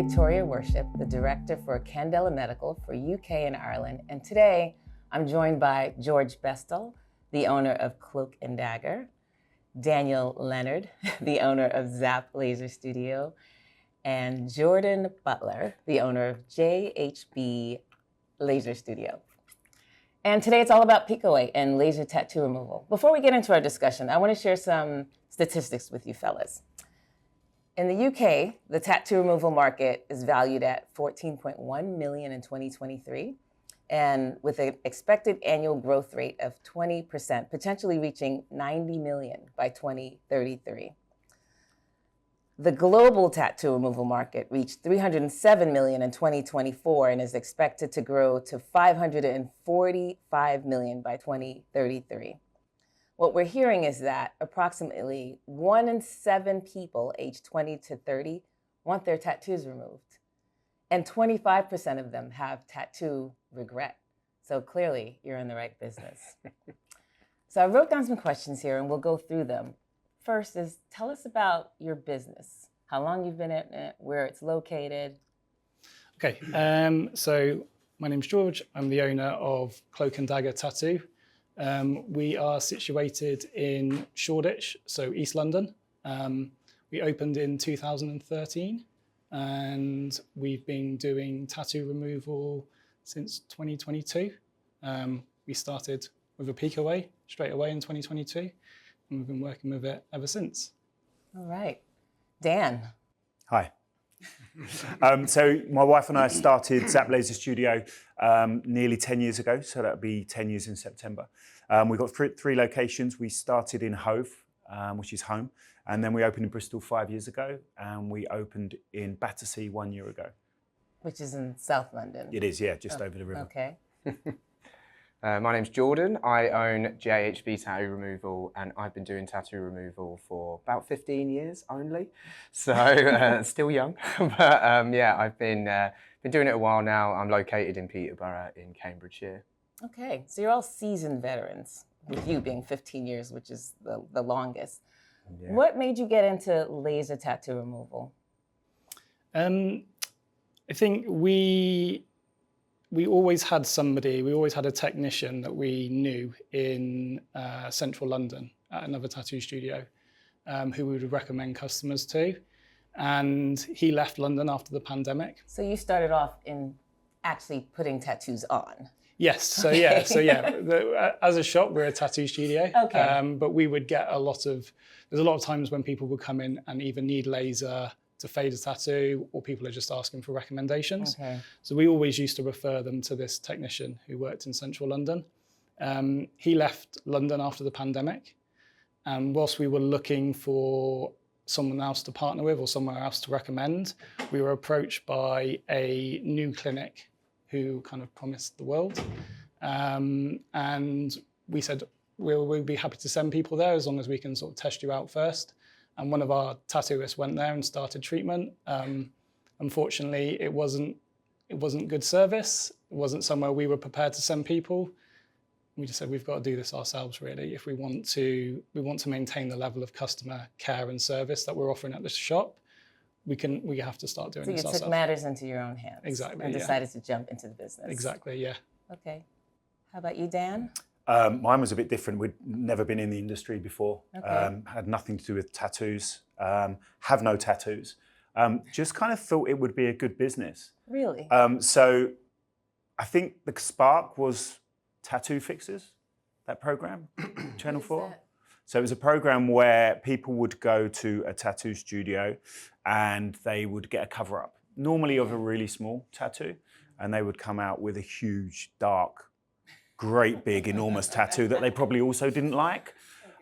Victoria Worship, the Director for Candela Medical for UK and Ireland, and today I'm joined by George Bestel, the owner of Cloak & Dagger, Daniel Leonard, the owner of Zap Laser Studio, and Jordan Butler, the owner of JHB Laser Studio. And today it's all about Picoway and laser tattoo removal. Before we get into our discussion, I want to share some statistics with you fellas. In the UK, the tattoo removal market is valued at 14.1 million in 2023, and with an expected annual growth rate of 20%, potentially reaching 90 million by 2033. The global tattoo removal market reached 307 million in 2024 and is expected to grow to 545 million by 2033. What we're hearing is that approximately 1 in 7 people aged 20 to 30 want their tattoos removed, and 25% of them have tattoo regret. So clearly, you're in the right business. So I wrote down some questions here, and we'll go through them. First is, tell us about your business, how long you've been in it, where it's located. Okay, so my name's George. I'm the owner of Cloak & Dagger Tattoo. We are situated in Shoreditch, so East London. We opened in 2013, and we've been doing tattoo removal since 2022. We started with a Picoway straight away in 2022, and we've been working with it ever since. All right. Dan. Hi. So my wife and I started Zap Laser Studio nearly 10 years ago, so that'll be 10 years in September. We've got three locations. We started in Hove, which is home, and then we opened in Bristol 5 years ago, and we opened in Battersea 1 year ago. Which is in South London. It is, yeah, just over the river. Okay. My name's Jordan. I own JHB Tattoo Removal, and I've been doing tattoo removal for about 15 years only. So still young, but yeah, I've been doing it a while now. I'm located in Peterborough in Cambridgeshire. Okay, so you're all seasoned veterans, with you being 15 years, which is the longest. Yeah. What made you get into laser tattoo removal? I think we always had a technician that we knew in central London at another tattoo studio who we would recommend customers to. And he left London after the pandemic. So you started off in actually putting tattoos on? Yes, so yeah, as a shop, we're a tattoo studio. Okay. But we would get there's a lot of times when people would come in and either need laser to fade a tattoo, or people are just asking for recommendations. Okay. So we always used to refer them to this technician who worked in central London. He left London after the pandemic. And whilst we were looking for someone else to partner with or somewhere else to recommend, we were approached by a new clinic who kind of promised the world. And we said, we'll be happy to send people there as long as we can sort of test you out first. And one of our tattooists went there and started treatment. Unfortunately, it wasn't good service. It wasn't somewhere we were prepared to send people. We just said, we've got to do this ourselves, really, if we want to maintain the level of customer care and service that we're offering at the shop. We have to start doing this ourselves. So you took matters into your own hands. Exactly. And decided to jump into the business. Exactly, yeah. Okay. How about you, Dan? Mine was a bit different. We'd never been in the industry before. Okay. Had nothing to do with tattoos. Have no tattoos. Just kind of thought it would be a good business. Really? So I think the spark was Tattoo Fixers, that program, Channel 4. That? So it was a program where people would go to a tattoo studio and they would get a cover up, normally of a really small tattoo, and they would come out with a huge, dark, great big, enormous tattoo that they probably also didn't like.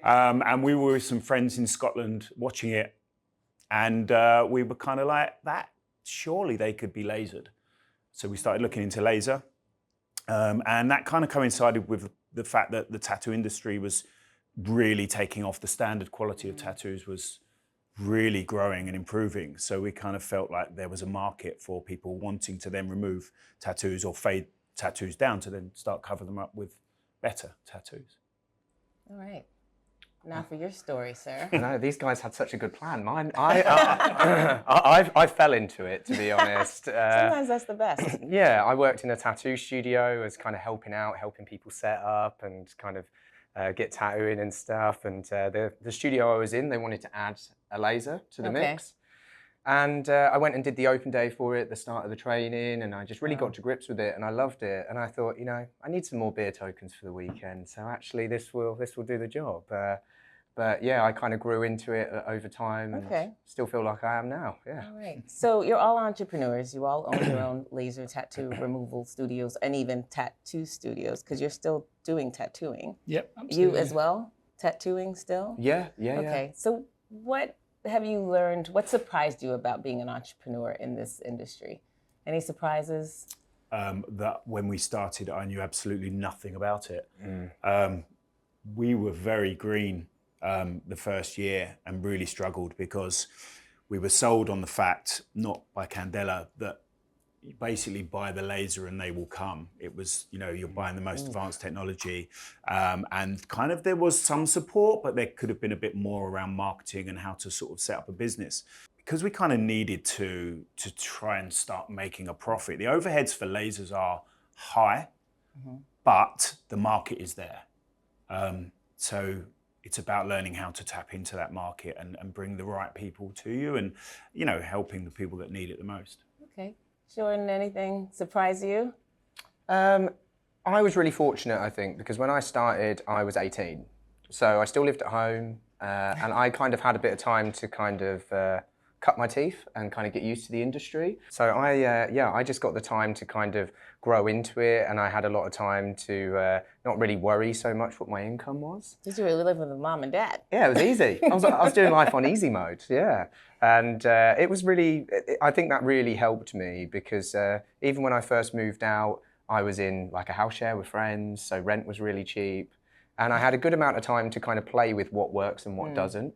And we were with some friends in Scotland watching it, and we were kind of like, that, surely they could be lasered. So we started looking into laser, and that kind of coincided with the fact that the tattoo industry was really taking off. The standard quality of tattoos was really growing and improving. So we kind of felt like there was a market for people wanting to then remove tattoos or fade tattoos down to then start covering them up with better tattoos. All right. Not for your story, sir. No, these guys had such a good plan. Mine, I fell into it, to be honest. Sometimes that's the best. Yeah, I worked in a tattoo studio as kind of helping out, helping people set up and kind of get tattooing and stuff. And the studio I was in, they wanted to add a laser to the mix. And I went and did the open day for it, the start of the training, and I just really got to grips with it, and I loved it. And I thought, you know, I need some more beer tokens for the weekend, so actually this will do the job. But yeah, I kind of grew into it over time, and still feel like I am now. Yeah. All right. So you're all entrepreneurs. You all own your own laser tattoo removal studios and even tattoo studios, because you're still doing tattooing. Yep. Absolutely. You as well, tattooing still? Yeah. Okay. So what have you learned? What surprised you about being an entrepreneur in this industry? Any surprises? That when we started, I knew absolutely nothing about it. We were very green the first year and really struggled because we were sold on the fact, not by Candela, that you basically buy the laser and they will come. It was, you know, you're buying the most advanced technology, and kind of there was some support, but there could have been a bit more around marketing and how to sort of set up a business. Because we kind of needed to try and start making a profit. The overheads for lasers are high, but the market is there. So it's about learning how to tap into that market and bring the right people to you and, you know, helping the people that need it the most. Okay. Jordan, anything surprise you? I was really fortunate, I think, because when I started, I was 18. So I still lived at home, and I kind of had a bit of time to kind of cut my teeth and kind of get used to the industry. So I just got the time to kind of grow into it, and I had a lot of time to not really worry so much what my income was. Did you really live with mom and dad? Yeah, it was easy. I was doing life on easy mode, yeah. And it was really, I think that really helped me because even when I first moved out, I was in like a house share with friends, so rent was really cheap. And I had a good amount of time to kind of play with what works and what doesn't.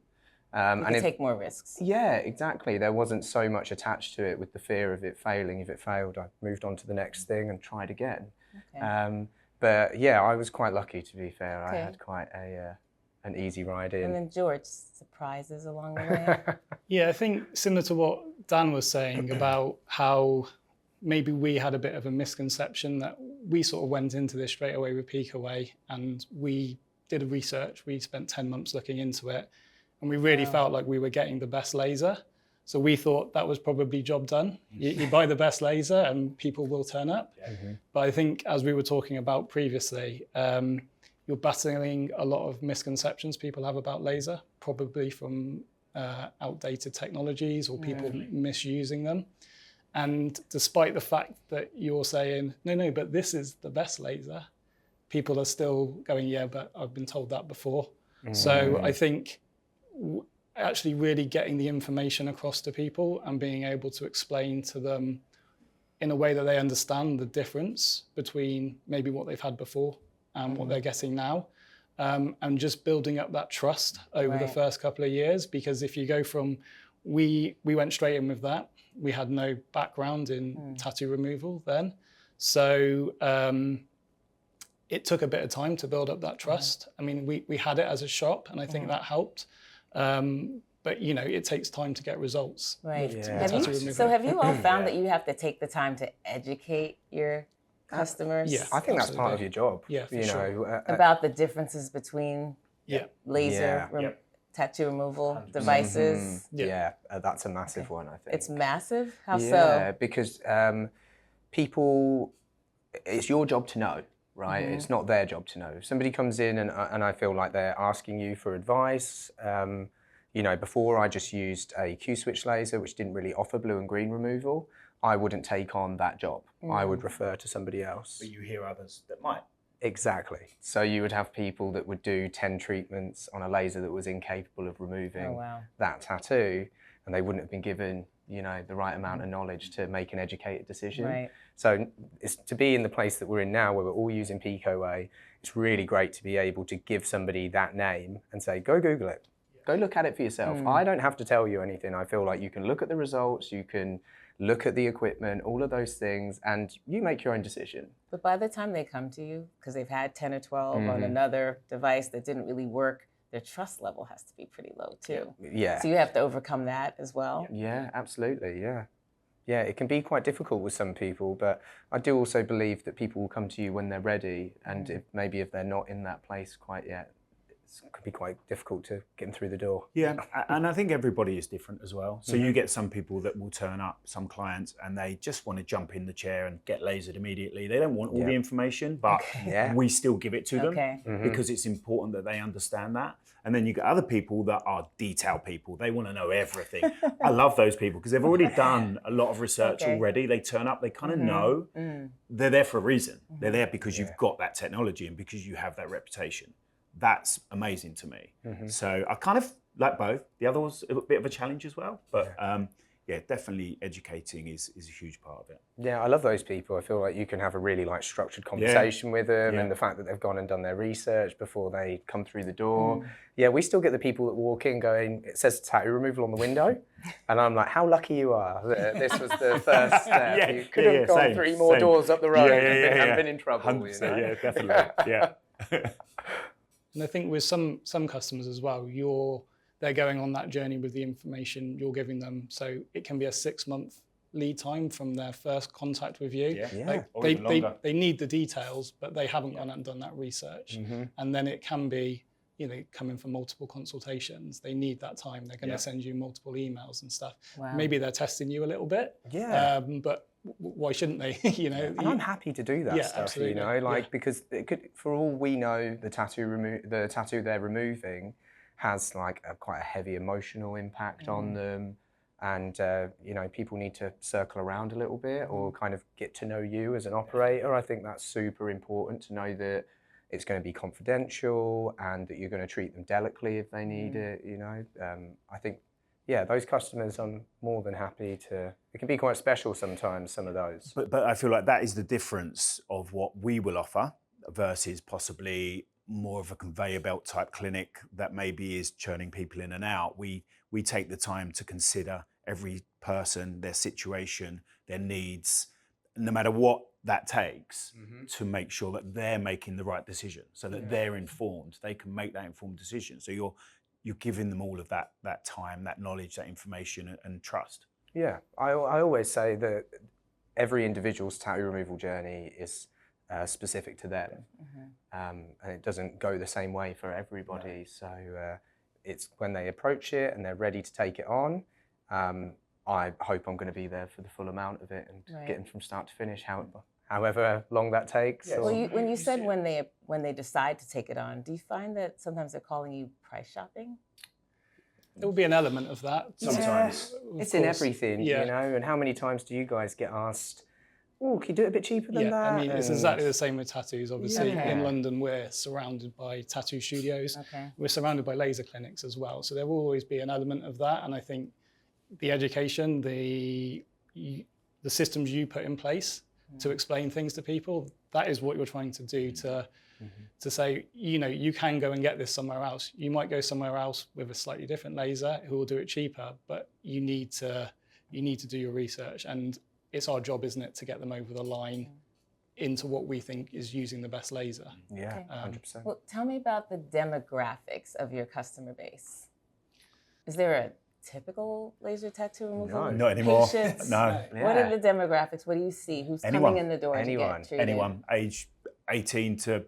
You could take more risks. Yeah, exactly. There wasn't so much attached to it with the fear of it failing. If it failed, I moved on to the next thing and tried again. Okay. But yeah, I was quite lucky, to be fair. I had quite an easy ride in. And then George, surprises along the way? Yeah, I think similar to what Dan was saying about how maybe we had a bit of a misconception that we sort of went into this straight away with Picoway and we did a research. We spent 10 months looking into it. And we really felt like we were getting the best laser. So we thought that was probably job done. You buy the best laser and people will turn up. But I think as we were talking about previously, you're battling a lot of misconceptions people have about laser, probably from outdated technologies or people misusing them. And despite the fact that you're saying, no, but this is the best laser, people are still going, yeah, but I've been told that before. So I think actually really getting the information across to people and being able to explain to them in a way that they understand the difference between maybe what they've had before and what they're getting now, and just building up that trust over the first couple of years. Because if you go from, we went straight in with that, we had no background in tattoo removal then. So it took a bit of time to build up that trust. I mean, we had it as a shop and I think that helped. But you know, it takes time to get results. Right. Yeah. Have you all found that you have to take the time to educate your customers? Yeah, I think that's part of your job. Yeah, for you sure. know, About the differences between laser Yeah. tattoo removal devices? Yeah, that's a massive one, I think. It's massive? How so? Yeah, because people, it's your job to know, right? It's not their job to know. If somebody comes in and I feel like they're asking you for advice, you know, before I just used a Q-switch laser, which didn't really offer blue and green removal, I wouldn't take on that job. I would refer to somebody else. But you hear others that might. Exactly. So you would have people that would do 10 treatments on a laser that was incapable of removing that tattoo, and they wouldn't have been given, you know, the right amount of knowledge to make an educated decision. Right. So it's to be in the place that we're in now, where we're all using Picoway, it's really great to be able to give somebody that name and say, go Google it. Go look at it for yourself. I don't have to tell you anything. I feel like you can look at the results, you can look at the equipment, all of those things, and you make your own decision. But by the time they come to you, because they've had 10 or 12 on another device that didn't really work their trust level has to be pretty low too. Yeah. So you have to overcome that as well. Yeah, absolutely. Yeah. Yeah, it can be quite difficult with some people, but I do also believe that people will come to you when they're ready, and if they're not in that place quite yet, it could be quite difficult to get them through the door. Yeah, and I think everybody is different as well. So you get some people that will turn up, some clients, and they just want to jump in the chair and get lasered immediately. They don't want all the information, but we still give it to them because it's important that they understand that. And then you get other people that are detail people. They want to know everything. I love those people because they've already done a lot of research already. They turn up, they kind of know. They're there for a reason. They're there because you've got that technology and because you have that reputation. That's amazing to me. So I kind of like both. The other was a bit of a challenge as well, but definitely educating is a huge part of it. Yeah, I love those people. I feel like you can have a really structured conversation with them, and the fact that they've gone and done their research before they come through the door. Yeah, we still get the people that walk in going, it says tattoo removal on the window, and I'm like, how lucky you are that this was the first step. You could have gone three more doors up the road and been in trouble. 100%, yeah, definitely. Yeah. And I think with some customers as well, they're going on that journey with the information you're giving them. So it can be a 6-month lead time from their first contact with you. They need the details, but they haven't gone out and done that research. And then it can be, coming for multiple consultations. They need that time. They're going to send you multiple emails and stuff. Wow. Maybe they're testing you a little bit. But why shouldn't they? And I'm happy to do that stuff. Absolutely. Because it could, for all we know, the tattoo they're removing has quite a heavy emotional impact on them, and people need to circle around a little bit or kind of get to know you as an operator. I think that's super important to know that it's going to be confidential and that you're going to treat them delicately if they need it. I think. Yeah, those customers, I'm more than happy to. It can be quite special sometimes, some of those. But I feel like that is the difference of what we will offer versus possibly more of a conveyor belt type clinic that maybe is churning people in and out. We take the time to consider every person, their situation, their needs, no matter what that takes, to make sure that they're making the right decision, so that they're informed. They can make that informed decision. So you're giving them all of that time, that knowledge, that information and trust. Yeah, I always say that every individual's tattoo removal journey is specific to them. And it doesn't go the same way for everybody. No. So it's when they approach it and they're ready to take it on, I hope I'm going to be there for the full amount of it and get them from start to finish, however long that takes. Yes. Well, when you said when they decide to take it on, do you find that sometimes they're calling you price shopping? There will be an element of that. Sometimes. It's in everything, and how many times do you guys get asked, oh, can you do it a bit cheaper than that? I mean, it's exactly the same with tattoos. Obviously, in London, we're surrounded by tattoo studios. We're surrounded by laser clinics as well. So there will always be an element of that. And I think the education, the systems you put in place to explain things to people, that is what you're trying to do to say, you can go and get this somewhere else. You might go somewhere else with a slightly different laser who will do it cheaper, but you need to do your research. And it's our job, isn't it, to get them over the line into what we think is using the best laser. Yeah, 100%. Well, tell me about the demographics of your customer base. Is there a typical laser tattoo removal? No, not anymore. Patients? No. Yeah. What are the demographics? What do you see? Who's coming in the door to get treated? Anyone, age 18 to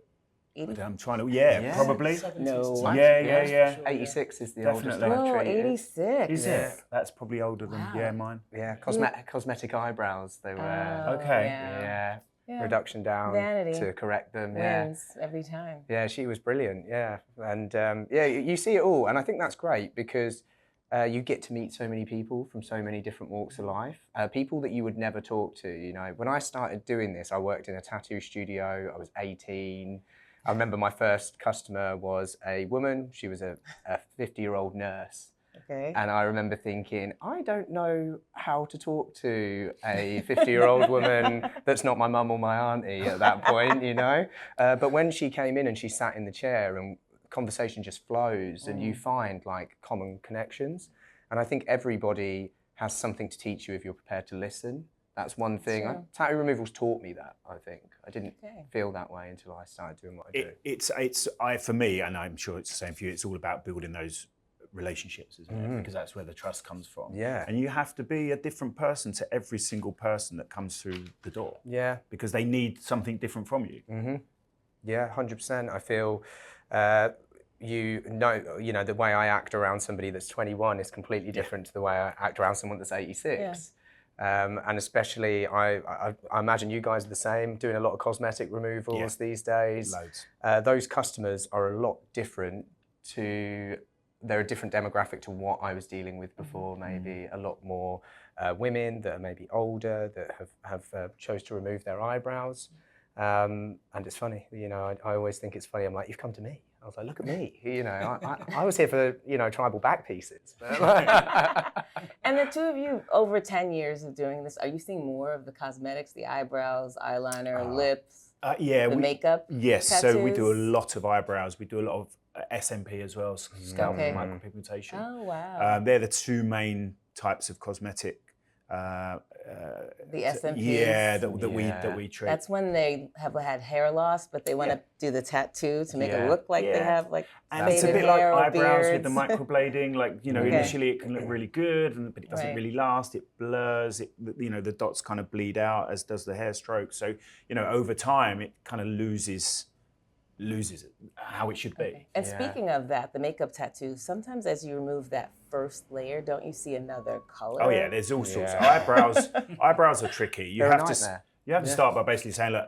80? I'm trying to, probably. No. Yeah. 86 is the Definitely. oldest I've Oh, treated. 86. Is it? That's probably older than Wow. mine. Yeah, cosmetic eyebrows. They were. Okay. Yeah. Reduction down Vanity to correct them. wins every time. Yeah, she was brilliant. Yeah, and you see it all, and I think that's great because you get to meet so many people from so many different walks of life. People that you would never talk to. When I started doing this, I worked in a tattoo studio. I was 18. I remember my first customer was a woman. She was a 50-year-old nurse. Okay. And I remember thinking, I don't know how to talk to a 50-year-old woman that's not my mum or my auntie at that point, But when she came in and she sat in the chair and conversation just flows and you find common connections. And I think everybody has something to teach you if you're prepared to listen. That's one thing. Sure. Tattoo removals taught me that, I think. I didn't Okay. feel that way until I started doing what I do. It's for me, and I'm sure it's the same for you. It's all about building those relationships, isn't it? Because that's where the trust comes from. Yeah. And you have to be a different person to every single person that comes through the door. Yeah. Because they need something different from you. Yeah, 100%. I feel, you know, the way I act around somebody that's 21 is completely different to the way I act around someone that's 86. And especially, I imagine you guys are the same, doing a lot of cosmetic removals these days. Loads. Those customers are a lot different they're a different demographic to what I was dealing with before, maybe a lot more women that are maybe older, that have chose to remove their eyebrows. And it's funny, you know, I always think it's funny. I'm like, you've come to me. I was like, look at me. You know, I was here for, you know, tribal back pieces. And the two of you, over 10 years of doing this, are you seeing more of the cosmetics, the eyebrows, eyeliner, lips, the makeup? Yes, tattoos? so we do a lot of eyebrows. We do a lot of SMP as well, scalp Okay. micropigmentation. Oh, wow. They're the two main types of cosmetic. The SMPs. Yeah, that we treat. That's when they have had hair loss, but they want to do the tattoo to make it look like they have like and it's a faded bit like hair or eyebrows with the beards. microblading. Like, you know, initially it can look really good, but it doesn't Right. really last. It blurs. You know, the dots kind of bleed out, as does the hair stroke. So, you know, over time it kind of loses how it should be. Okay. And speaking of that, the makeup tattoo, sometimes as you remove that first layer, don't you see another color? Oh yeah, there's all sorts. Eyebrows are tricky. You They're a have nightmare. to start by basically saying, look,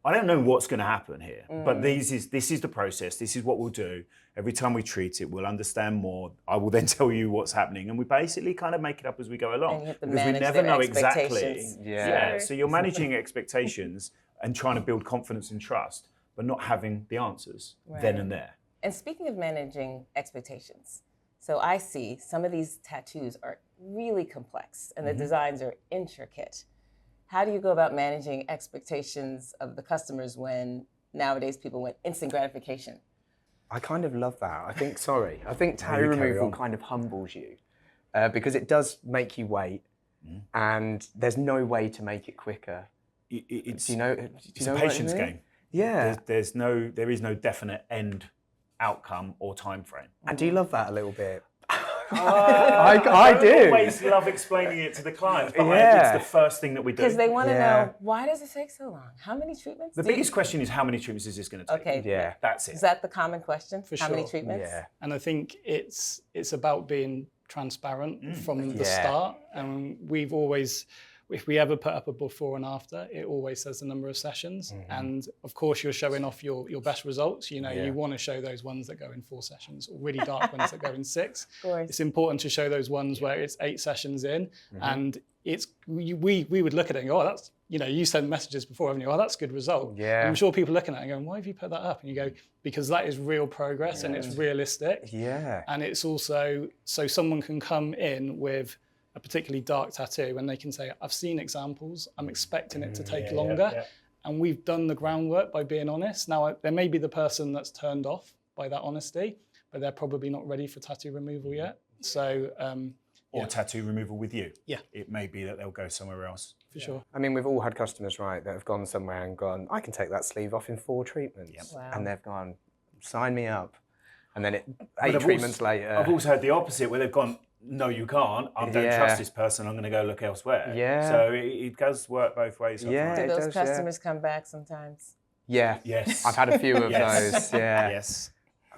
I don't know what's going to happen here, but this is the process. This is what we'll do. Every time we treat it, we'll understand more. I will then tell you what's happening, and we basically kind of make it up as we go along, And you have to because we manage never their know exactly. expectations. Yeah. So you're managing expectations and trying to build confidence and trust, but not having the answers then and there. And speaking of managing expectations, so I see some of these tattoos are really complex and the designs are intricate. How do you go about managing expectations of the customers when nowadays people want instant gratification? I kind of love that. I think tattoo you carry removal on. kind of humbles you because it does make you wait, and there's no way to make it quicker. It's Do you know a what I patience mean? game. Yeah. There is no definite end outcome or time frame. And do you love that a little bit? I I do. always love explaining it to the clients, but Yeah. it's the first thing that we do. Because they want to Yeah. know, why does it take so long? How many treatments? The biggest question is, how many treatments is this going to take? Okay. Yeah. That's Is it. that the common question? For How many sure. treatments? Yeah. And I think it's about being transparent from the Yeah. start. And we've always, if we ever put up a before and after, it always says the number of sessions. And of course, you're showing off your best results. You know, you want to show those ones that go in 4 sessions, or really dark ones that go in 6. Of course. It's important to show those ones where it's 8 sessions in, and we would look at it and go, oh, that's, you know, you sent messages before, haven't you? Oh, that's a good result. Yeah. I'm sure people are looking at it and going, why have you put that up? And you go, because that is real progress and it's realistic. Yeah. And it's also, so someone can come in with a particularly dark tattoo and they can say, I've seen examples, I'm expecting it to take longer. yeah. And we've done the groundwork by being honest. Now, there may be the person that's turned off by that honesty, but they're probably not ready for tattoo removal yet. So, Or tattoo removal with you. Yeah. It may be that they'll go somewhere else. for sure. I mean, we've all had customers, right, that have gone somewhere and gone, I can take that sleeve off in 4 treatments. Wow. And they've gone, sign me up. And then 8 I've treatments also, later. I've also had the opposite, where they've gone, no, you can't. I don't Yeah. trust this person. I'm going to go look elsewhere. Yeah. So it does work both ways. I Yeah. find. Do It those does, yeah. customers come back sometimes? Yeah. Yes. I've had a few of Yes. those, yeah. Yes.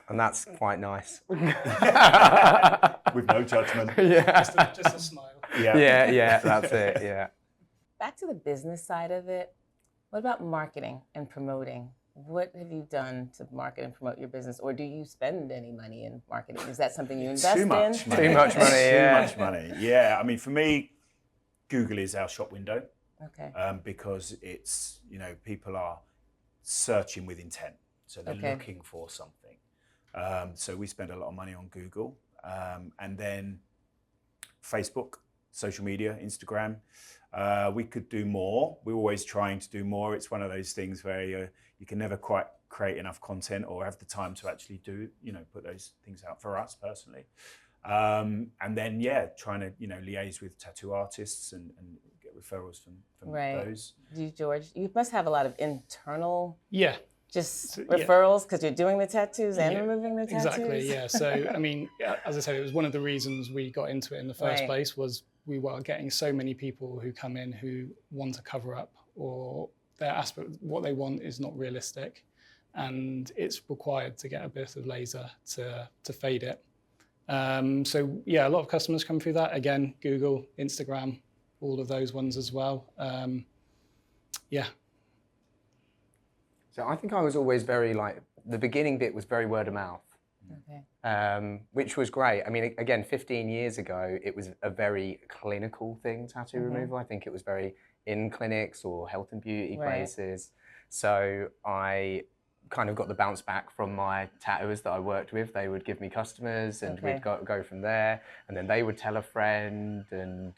And that's quite nice. With no judgment. Yeah. Just a smile. Yeah, that's it, yeah. Back to the business side of it, what about marketing and promoting? What have you done to market and promote your business? Or do you spend any money in marketing? Is that something you invest Too in? much money. Too much money, yeah. Too much money. Yeah. I mean, for me, Google is our shop window. Okay. Because it's, you know, people are searching with intent. So they're Okay. looking for something. So we spend a lot of money on Google. And then Facebook, social media, Instagram. We could do more. We're always trying to do more. It's one of those things where you can never quite create enough content or have the time to actually do, you know, put those things out for us personally. And then, trying to, you know, liaise with tattoo artists and get referrals from Right. those. You, George, you must have a lot of internal Yeah, just So, referrals because you're doing the tattoos and Yeah, removing the tattoos. exactly. Yeah. So I mean, as I said, it was one of the reasons we got into it in the first Right. place was we were getting so many people who come in who want to cover up or their aspect, what they want is not realistic, and it's required to get a bit of laser to fade it. So yeah, a lot of customers come through that. Again, Google, Instagram, all of those ones as well. Yeah. So I think I was always very like, the beginning bit was very word of mouth, Okay. which was great. I mean, again, 15 years ago, it was a very clinical thing, tattoo removal. I think it was very in clinics or health and beauty Right. places. So I kind of got the bounce back from my tattooers that I worked with. They would give me customers and Okay. we'd go from there. And then they would tell a friend and...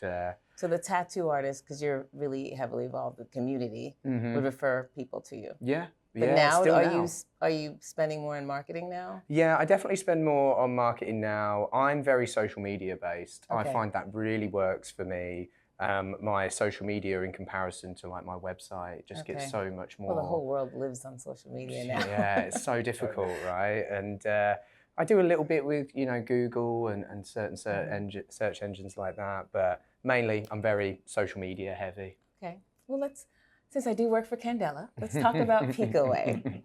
So the tattoo artist, because you're really heavily involved with the community, would refer people to you. yeah. But yeah, now, still are now. you spending more in marketing now? Yeah, I definitely spend more on marketing now. I'm very social media based. Okay. I find that really works for me. My social media in comparison to like my website just Okay. gets so much more. Well, the whole world lives on social media now. Yeah, it's so difficult, right? And I do a little bit with, you know, Google and certain search engines like that, but mainly I'm very social media heavy. Okay. Well, since I do work for Candela, let's talk about Picoway.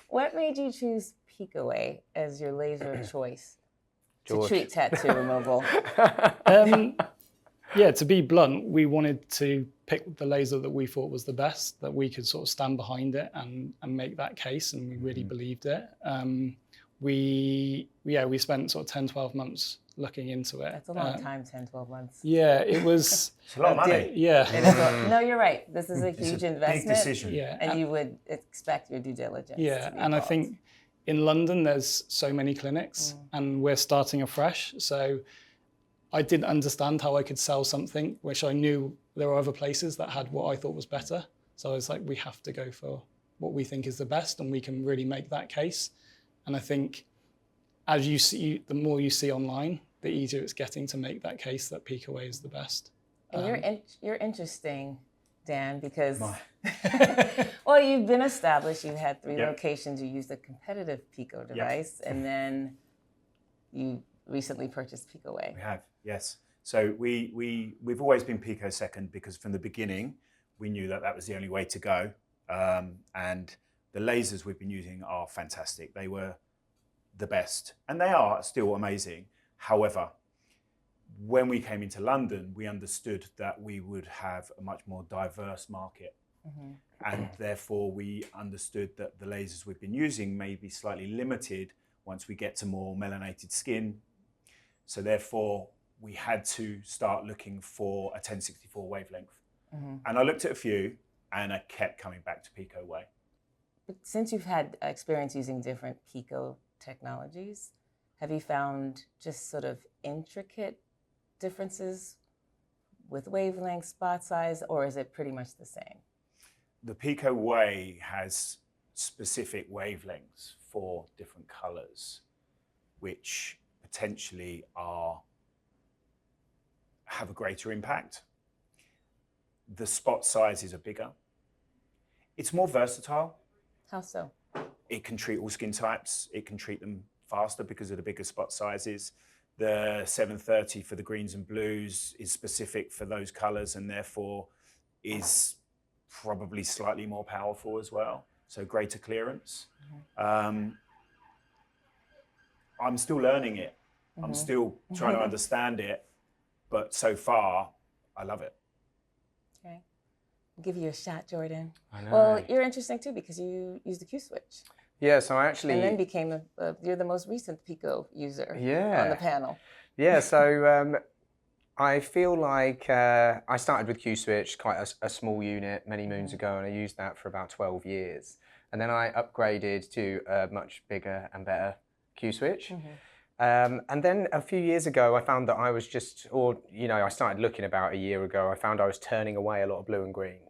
What made you choose Picoway as your laser of choice George. to treat tattoo removal? Yeah, to be blunt, we wanted to pick the laser that we thought was the best, that we could sort of stand behind it and make that case, and we really believed it. We spent sort of 10, 12 months looking into it. That's a long time, 10, 12 months. Yeah, it was. It's a lot of money. Yeah. It is no, you're right. This is a It's huge a investment. big decision. Yeah. And you would expect your due diligence. Yeah, to be and I involved. think in London there's so many clinics and we're starting afresh. So I didn't understand how I could sell something which I knew there were other places that had what I thought was better. So I was like, we have to go for what we think is the best and we can really make that case. And I think as you see, the more you see online, the easier it's getting to make that case that Picoway is the best. And you're interesting, Dan, because well, you've been established. You had 3 locations. You used a competitive Pico device, and then you recently purchased Picoway. We have, yes. So we've always been Pico second because from the beginning we knew that was the only way to go. And the lasers we've been using are fantastic. They were the best, and they are still amazing. However, when we came into London, we understood that we would have a much more diverse market. And therefore we understood that the lasers we've been using may be slightly limited once we get to more melanated skin. So therefore we had to start looking for a 1064 wavelength. And I looked at a few and I kept coming back to Picoway. But since you've had experience using different Pico technologies, have you found just sort of intricate differences with wavelength, spot size, or is it pretty much the same? The Picoway has specific wavelengths for different colors, which potentially have a greater impact. The spot sizes are bigger. It's more versatile. How so? It can treat all skin types. It can treat them faster because of the bigger spot sizes. The 730 for the greens and blues is specific for those colors and therefore is probably slightly more powerful as well. So greater clearance. I'm still learning it. I'm still trying to understand it, but so far I love it. Okay. I'll give you a shot, Jordan. I know. Well, you're interesting too because you used the Q switch. Yeah, so I actually... And then became you're the most recent Pico user on the panel. Yeah, so I feel like I started with Q-Switch, quite a small unit many moons ago, and I used that for about 12 years. And then I upgraded to a much bigger and better Q-Switch. And then a few years ago, I found that I was I started looking about a year ago, I found I was turning away a lot of blue and green.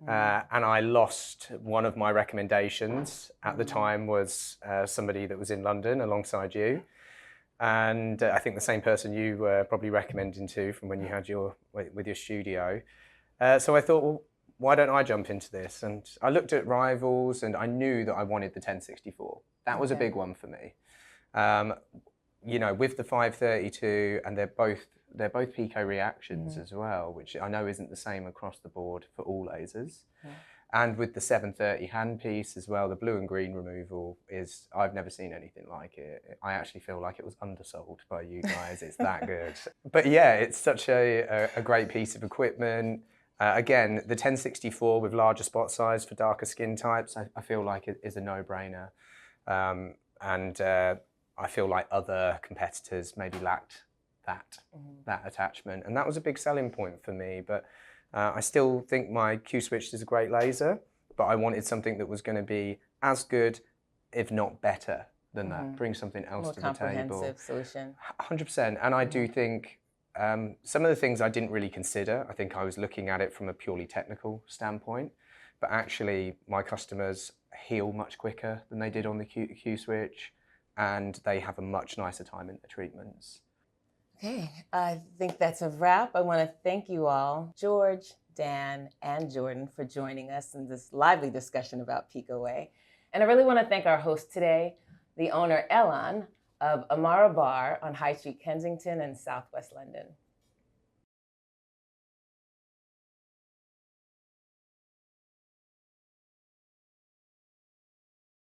And I lost one of my recommendations at the time was somebody that was in London alongside you. And I think the same person you were probably recommending to from when you had with your studio. So I thought, well, why don't I jump into this? And I looked at rivals, and I knew that I wanted the 1064. That was a big one for me. You know, with the 532, and they're both pico reactions as well, which I know isn't the same across the board for all lasers. And with the 730 handpiece as well, the blue and green removal I've never seen anything like it. I actually feel like it was undersold by you guys. It's that good. But yeah, it's such a great piece of equipment. Again, the 1064 with larger spot size for darker skin types, I feel like it is a no-brainer. I feel like other competitors maybe lacked that attachment. And that was a big selling point for me. But I still think my Q-switch is a great laser, but I wanted something that was going to be as good, if not better than that. Bring something else to the table. More comprehensive solution. 100%. And I do think some of the things I didn't really consider. I think I was looking at it from a purely technical standpoint, but actually my customers heal much quicker than they did on the Q-switch, and they have a much nicer time in the treatments. Okay, I think that's a wrap. I want to thank you all, George, Dan, and Jordan, for joining us in this lively discussion about Picoway. And I really want to thank our host today, the owner, Elan, of Amara Bar on High Street, Kensington, and Southwest London.